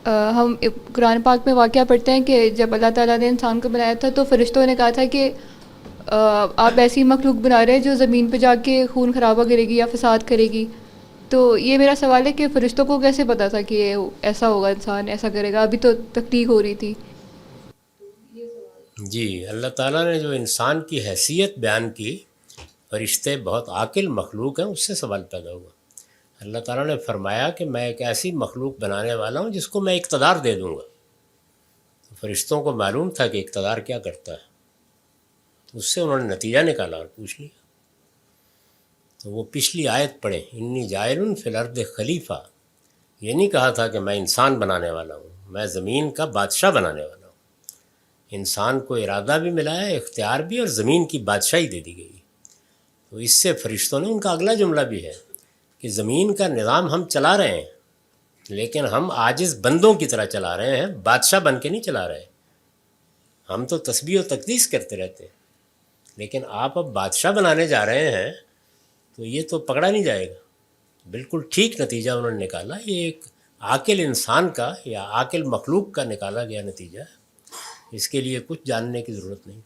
ہم قرآن پاک میں واقعہ پڑھتے ہیں کہ جب اللہ تعالیٰ نے انسان کو بنایا تھا تو فرشتوں نے کہا تھا کہ آپ ایسی مخلوق بنا رہے ہیں جو زمین پہ جا کے خون خرابہ کرے گی یا فساد کرے گی. تو یہ میرا سوال ہے کہ فرشتوں کو کیسے پتا تھا کہ یہ ایسا ہوگا، انسان ایسا کرے گا؟ ابھی تو تخلیق ہو رہی تھی. جی، اللہ تعالیٰ نے جو انسان کی حیثیت بیان کی، فرشتے بہت عاقل مخلوق ہیں، اس سے سوال پیدا ہوا. اللہ تعالیٰ نے فرمایا کہ میں ایک ایسی مخلوق بنانے والا ہوں جس کو میں اقتدار دے دوں گا. فرشتوں کو معلوم تھا کہ اقتدار کیا کرتا ہے، اس سے انہوں نے نتیجہ نکالا اور پوچھ لیا. تو وہ پچھلی آیت پڑھیں، انی جاعل فی الارض خلیفہ. یہ نہیں کہا تھا کہ میں انسان بنانے والا ہوں، میں زمین کا بادشاہ بنانے والا ہوں. انسان کو ارادہ بھی ملا ہے، اختیار بھی، اور زمین کی بادشاہی دے دی گئی. تو اس سے فرشتوں نے، ان کا اگلا جملہ بھی ہے کہ زمین کا نظام ہم چلا رہے ہیں، لیکن ہم عاجز بندوں کی طرح چلا رہے ہیں، بادشاہ بن کے نہیں چلا رہے. ہم تو تسبیح و تقدیس کرتے رہتے ہیں، لیکن آپ اب بادشاہ بنانے جا رہے ہیں تو یہ تو پکڑا نہیں جائے گا. بالکل ٹھیک نتیجہ انہوں نے نکالا. یہ ایک عاقل انسان کا یا عاقل مخلوق کا نکالا گیا نتیجہ، اس کے لیے کچھ جاننے کی ضرورت نہیں.